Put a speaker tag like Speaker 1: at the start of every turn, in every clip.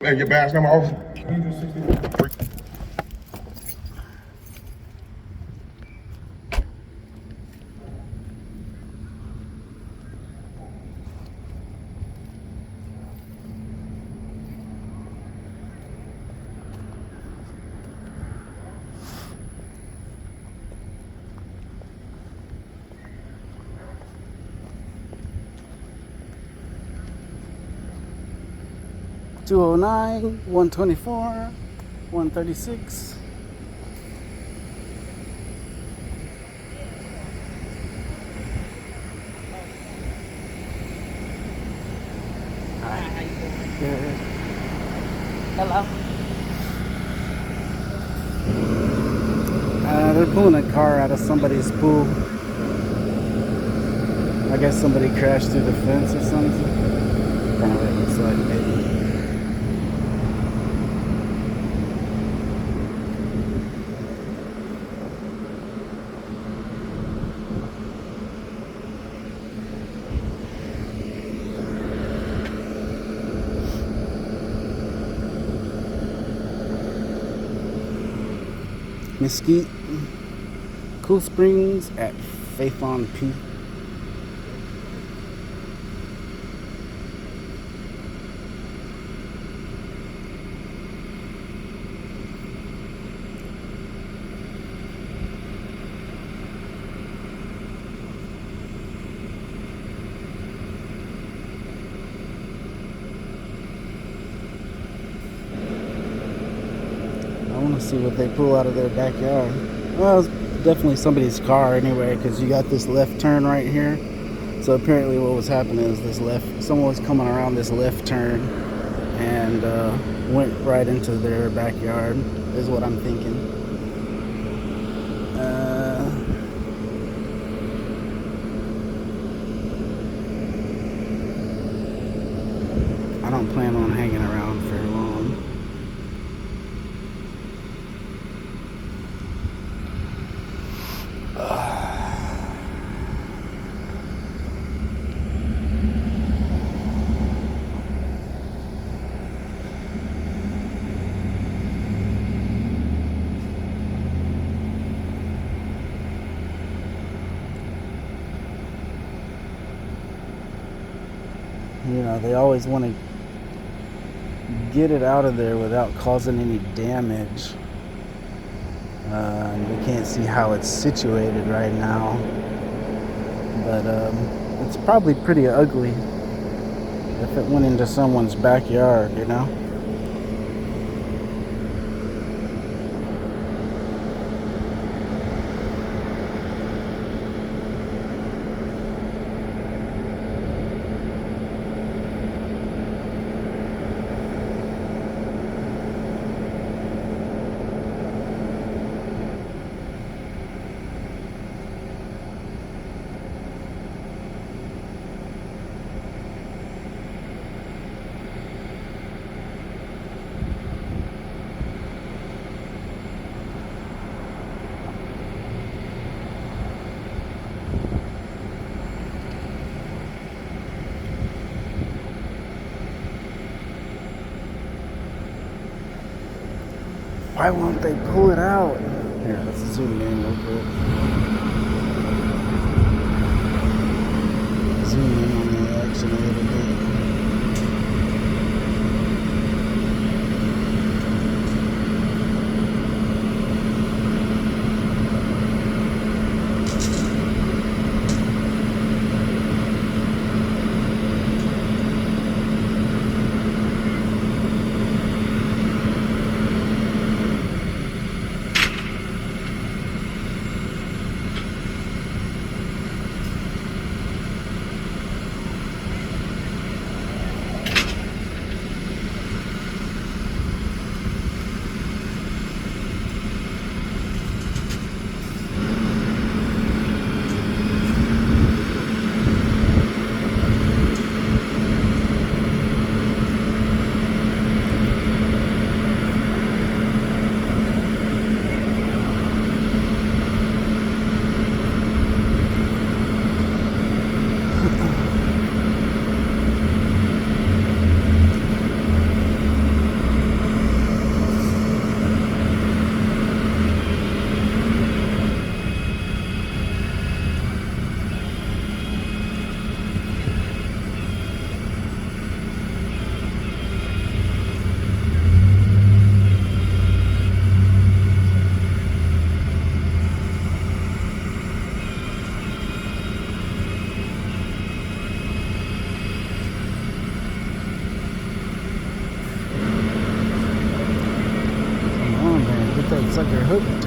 Speaker 1: Hey, your badge number, officer?
Speaker 2: 209, 124, 136.
Speaker 3: Hi, how you doing?
Speaker 2: Good.
Speaker 3: Hello?
Speaker 2: They're pulling a car out of somebody's pool. I guess somebody crashed through the fence or something. Kind of what it looks like, maybe. Mesquite, Cool Springs at Faith on P. I want to see what they pull out of their backyard. Well, it's definitely somebody's car anyway, because you got this left turn right here. So apparently what was happening is someone was coming around this left turn and went right into their backyard, is what I'm thinking. I don't plan on hanging around for long. You know, they always want to get it out of there without causing any damage. You can't see how it's situated right now, but it's probably pretty ugly if it went into someone's backyard, you know? Why won't they pull it out? Here, let's zoom in real quick. Zoom in on the action a little bit. sucker hooked.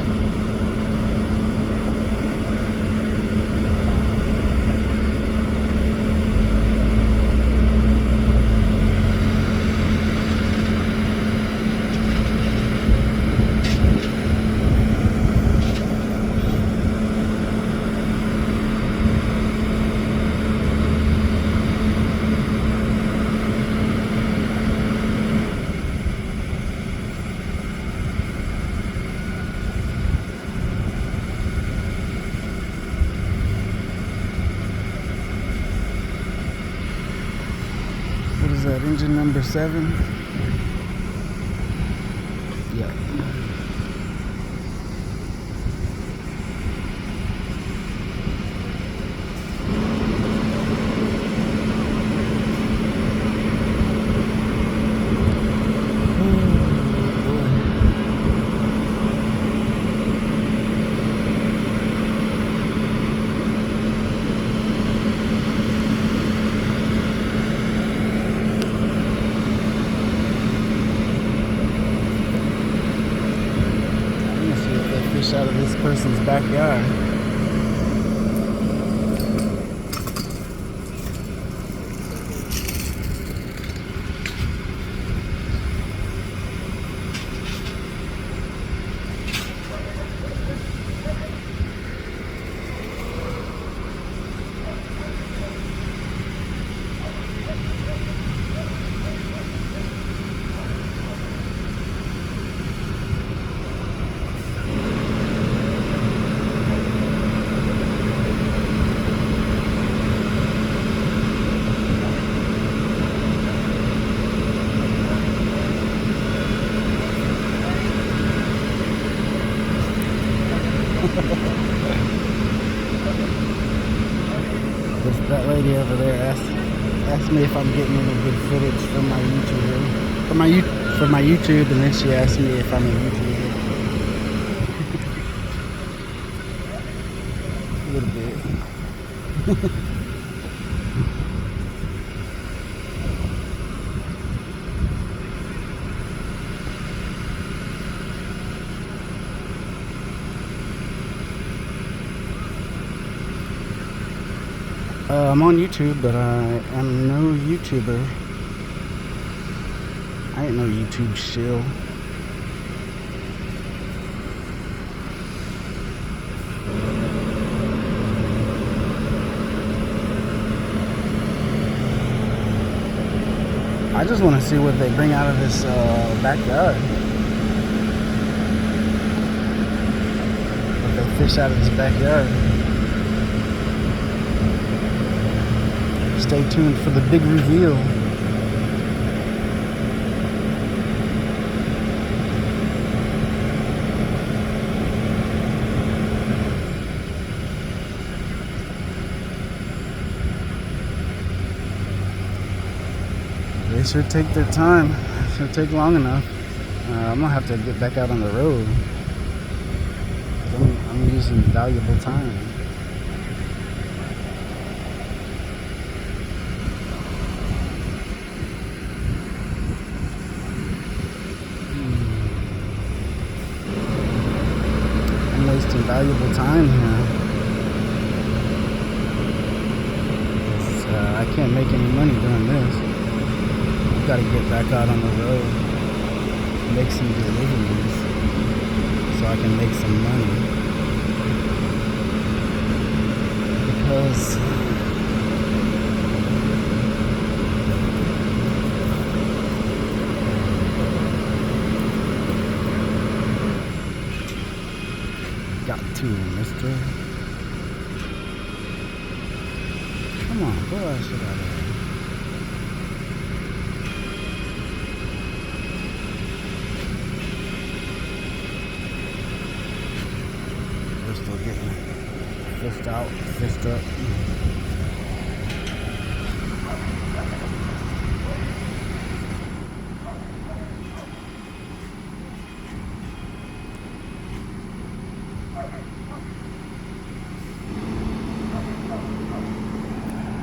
Speaker 2: What is that, engine number 7? Yeah. Out of this person's backyard. That lady over there asked me if I'm getting any good footage from my YouTube, for my YouTube, and then she asked me if I'm a YouTuber. A little bit. I'm on YouTube, but I am no YouTuber. I ain't no YouTube shill. I just want to see what they bring out of this backyard. What they fish out of this backyard. Stay tuned for the big reveal. They should take their time. It should take long enough. I'm gonna have to get back out on the road. I'm using valuable time. Wasting valuable time here. I can't make any money doing this. I've got to get back out on the road, make some deliveries, so I can make some money. Because mister. Come on, go that shit out of here. We're still getting fished out, fished up.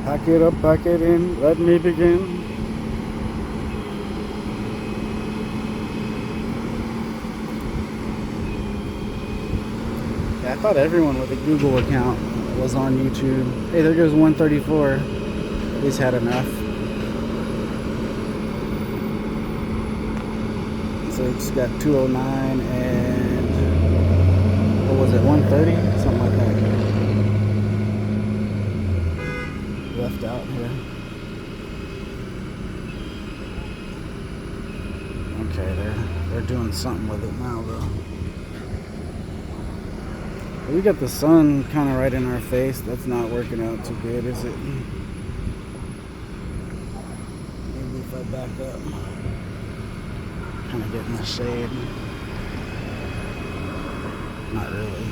Speaker 2: Pack it up, pack it in, let me begin. I thought everyone with a Google account was on YouTube. Hey, there goes 134. He's had enough. So it's got 209 and what was it, 130? Something like that. Left out here. Okay, they're doing something with it now though. We got the sun kind of right in our face. That's not working out too good, is it? Maybe if I back up, kind of get in the shade. Not really.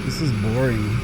Speaker 2: This is boring.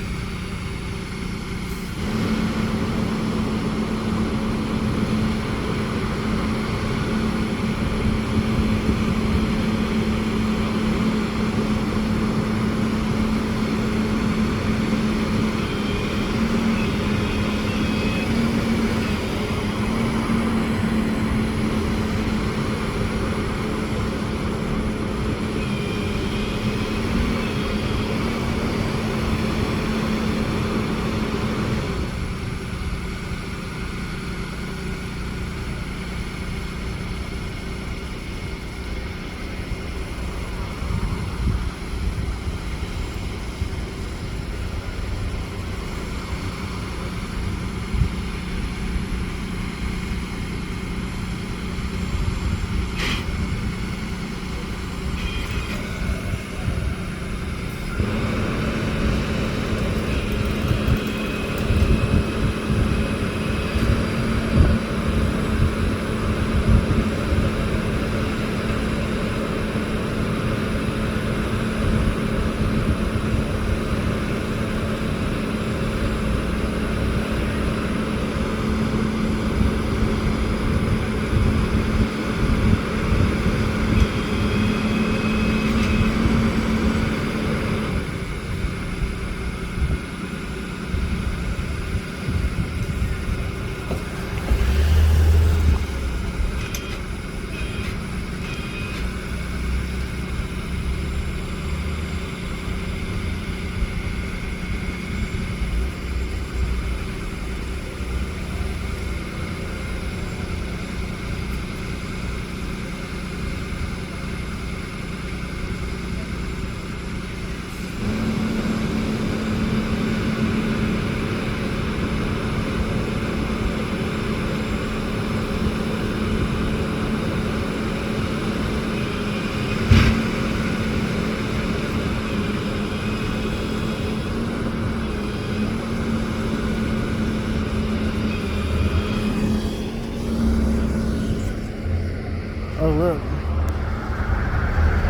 Speaker 2: Oh look,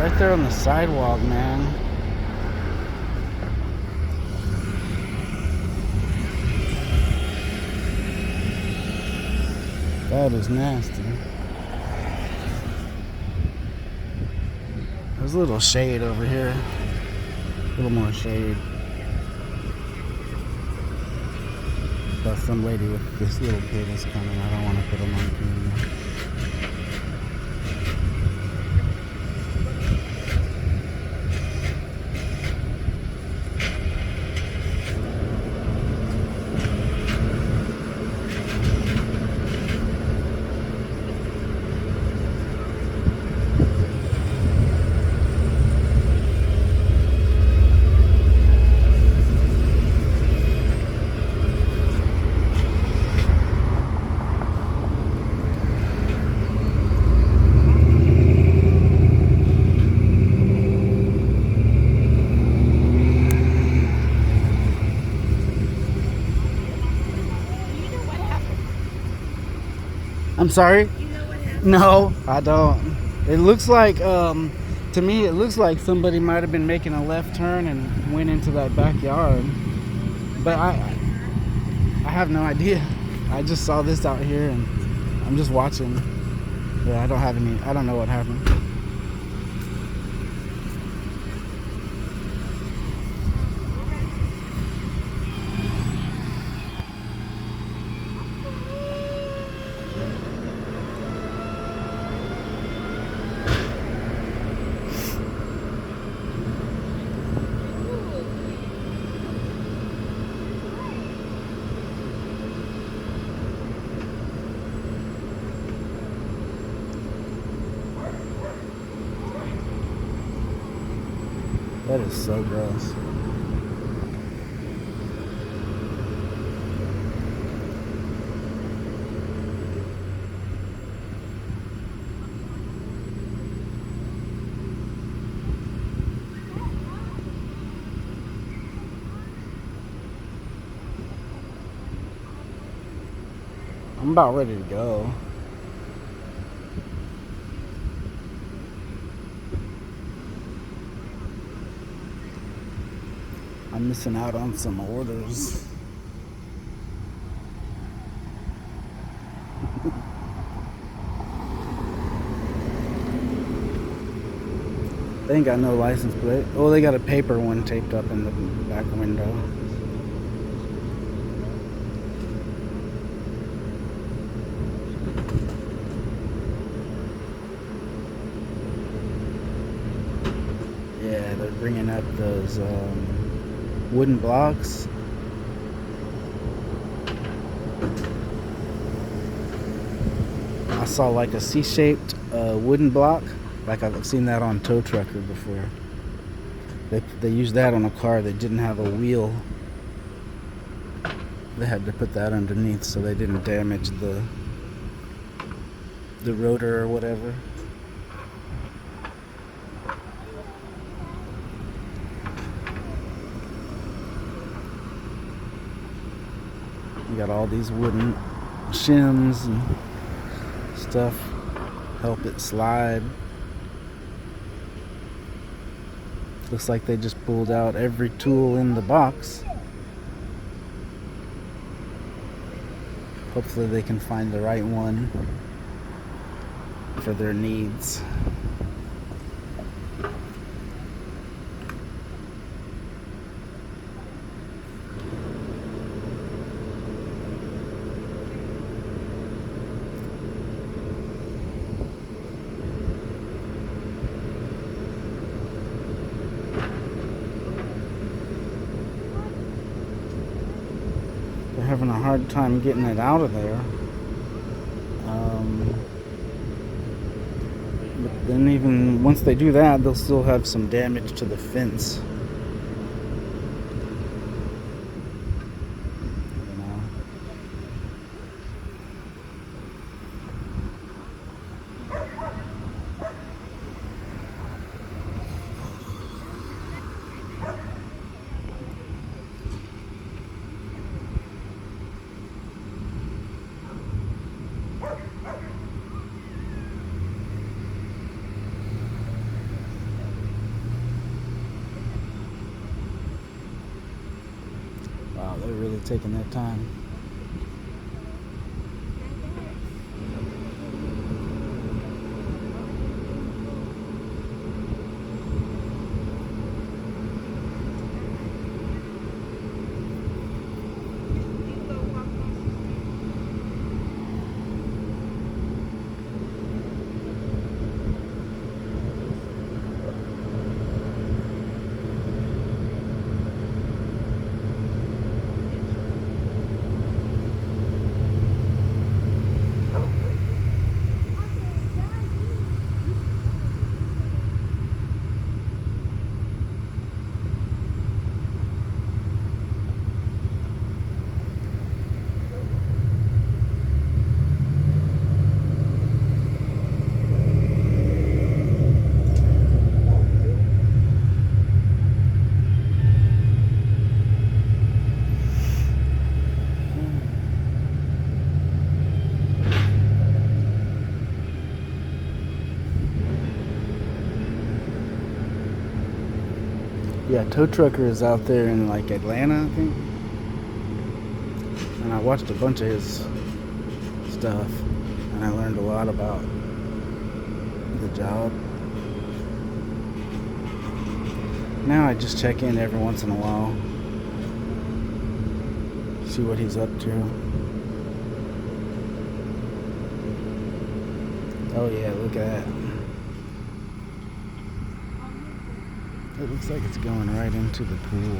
Speaker 2: right there on the sidewalk, man. That is nasty. There's a little shade over here. A little more shade. But some lady with this little kid is coming. I don't want to put him on camera. I'm sorry?
Speaker 3: You know what happened?
Speaker 2: No, I don't. It looks like, to me, it looks like somebody might have been making a left turn and went into that backyard. But I have no idea. I just saw this out here and I'm just watching. Yeah, I don't know what happened. That is so gross. I'm about ready to go. I'm missing out on some orders. They ain't got no license plate. Oh, they got a paper one taped up in the back window. Yeah, they're bringing up those wooden blocks. I saw like a C-shaped wooden block. Like I've seen that on Tow Trucker before. They used that on a car that didn't have a wheel. They had to put that underneath so they didn't damage the rotor or whatever. You got all these wooden shims and stuff, help it slide. Looks like they just pulled out every tool in the box. Hopefully they can find the right one for their needs. Having a hard time getting it out of there. But then even once they do that, they'll still have some damage to the fence. You know? Wow, they're really taking their time. Yeah, Tow Trucker is out there in like Atlanta, I think. And I watched a bunch of his stuff, and I learned a lot about the job. Now I just check in every once in a while, see what he's up to. Oh yeah, look at that. It looks like it's going right into the pool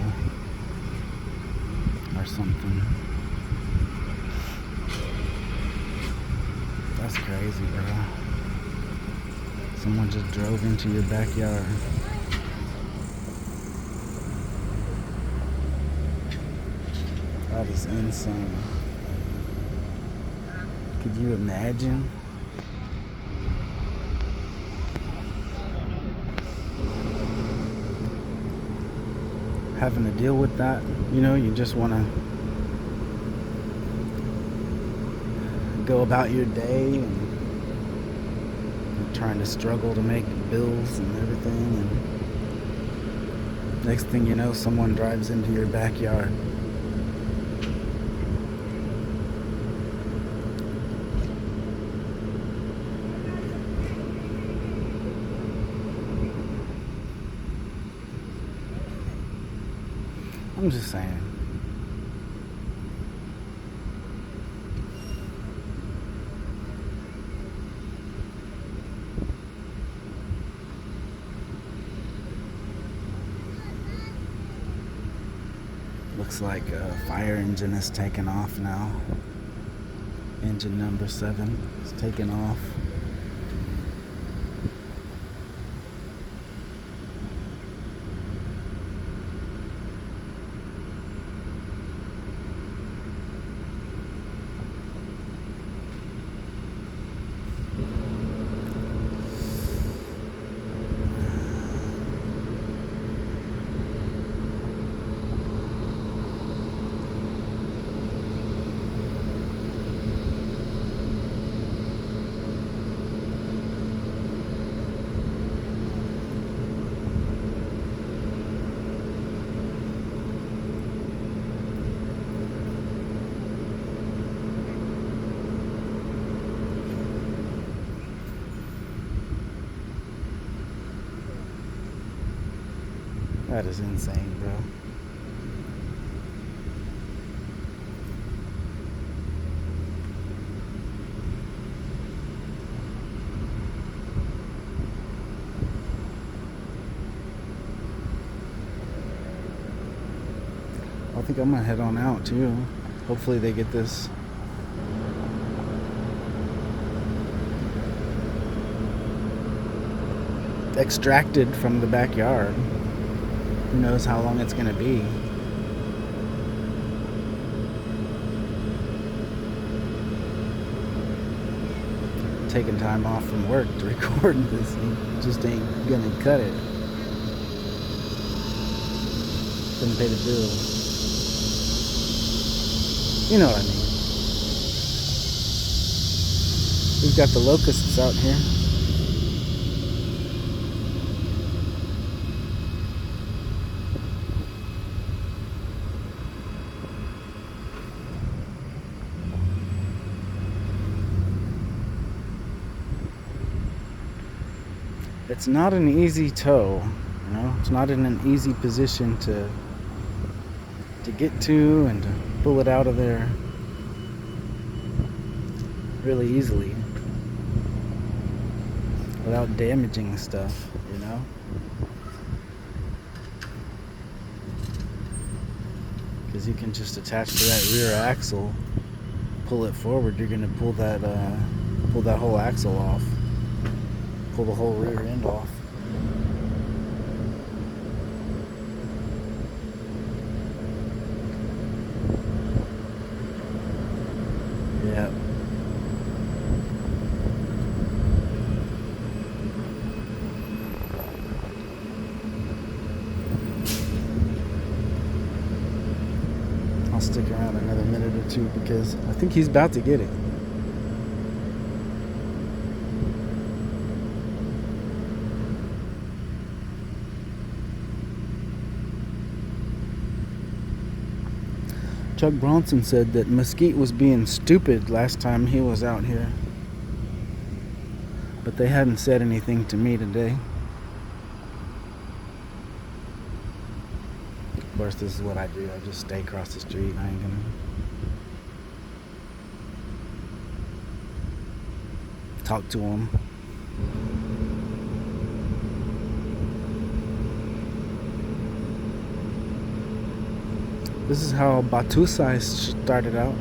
Speaker 2: or something. That's crazy, bro. Someone just drove into your backyard. That is insane. Could you imagine? Having to deal with that, you know, you just want to go about your day and you're trying to struggle to make bills and everything, and next thing you know, someone drives into your backyard. I'm just saying. Looks like a fire engine is taking off now. Engine number 7 is taking off. That is insane, bro. I think I'm gonna head on out too. Hopefully they get this extracted from the backyard. Who knows how long it's gonna be. Taking time off from work to record this just ain't gonna cut it. Couldn't pay the bill. You know what I mean. We've got the locusts out here. It's not an easy tow, you know. It's not in an easy position to get to and to pull it out of there really easily without damaging the stuff, you know. Because you can just attach to that rear axle, pull it forward. You're gonna pull that whole axle off. Pull the whole rear end off. Yeah. I'll stick around another minute or two because I think he's about to get it. Chuck Bronson said that Mesquite was being stupid last time he was out here. But they hadn't said anything to me today. Of course, this is what I do. I just stay across the street. I ain't gonna talk to them. This is how Batusai started out,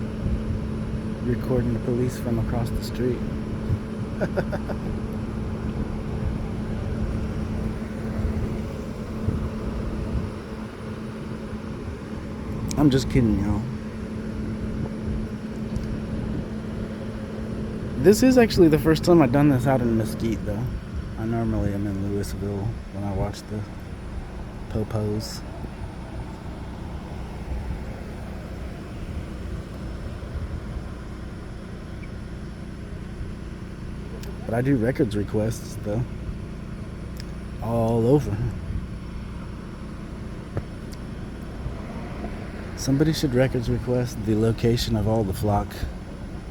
Speaker 2: recording the police from across the street. I'm just kidding, y'all. This is actually the first time I've done this out in Mesquite, though. I normally am in Louisville when I watch the popos. But I do records requests, though. All over. Somebody should records request the location of all the flock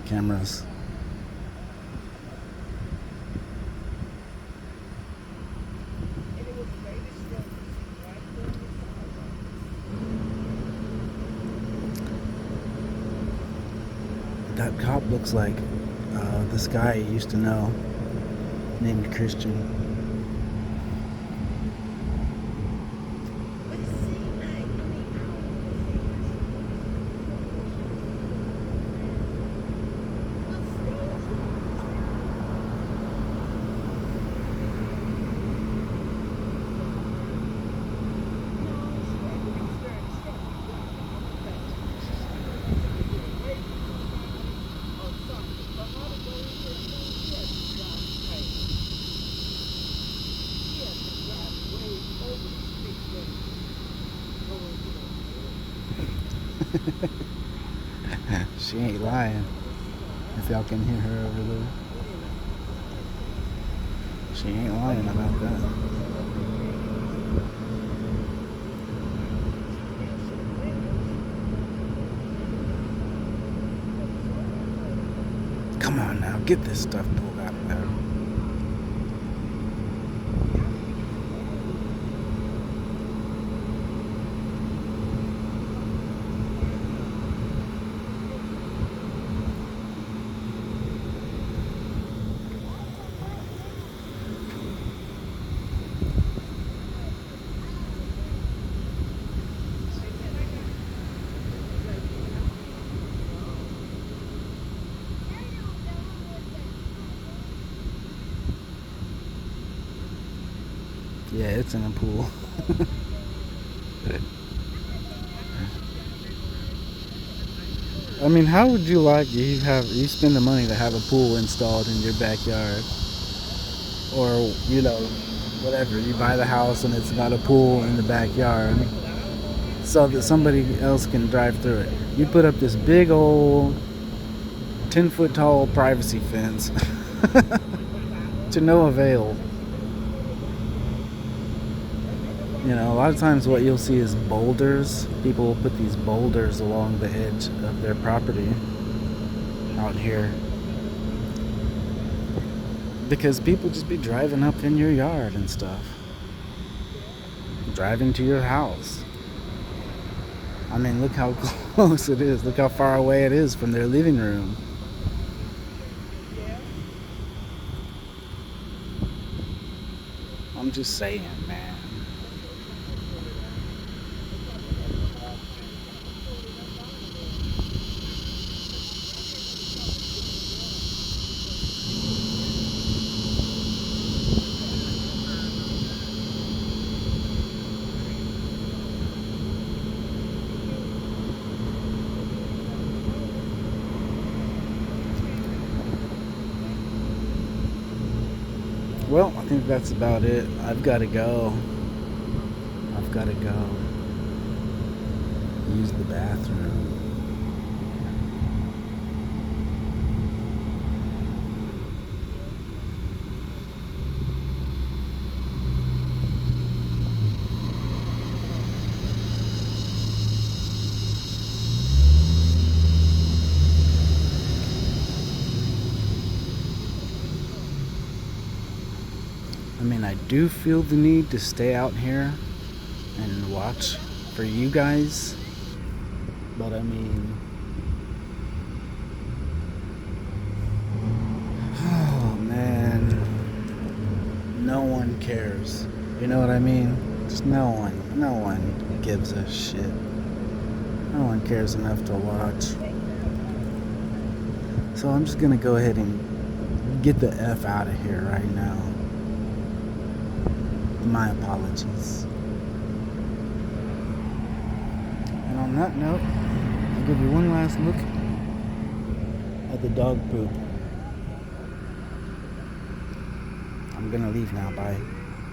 Speaker 2: cameras. That cop looks like this guy I used to know named Christian. She ain't lying. If y'all can hear her over there. She ain't lying about that. Come on now, get this stuff pulled out of there. Yeah, it's in a pool. I mean, how would you like you spend the money to have a pool installed in your backyard, or whatever, you buy the house and it's got a pool in the backyard so that somebody else can drive through it. You put up this big old 10-foot tall privacy fence to no avail. A lot of times what you'll see is boulders. People will put these boulders along the edge of their property out here because people just be driving up in your yard and stuff, driving to your house. I mean, look how close it is. Look how far away it is from their living room. I'm just saying, man. Well, I think that's about it. I've got to go. Use the bathroom. mean, I do feel the need to stay out here and watch for you guys, but I mean, oh man, no one cares. You know what I mean? Just no one gives a shit. No one cares enough to watch. So I'm just gonna go ahead and get the F out of here right now. My apologies. And on that note, I'll give you one last look at the dog poop. I'm gonna leave now. Bye.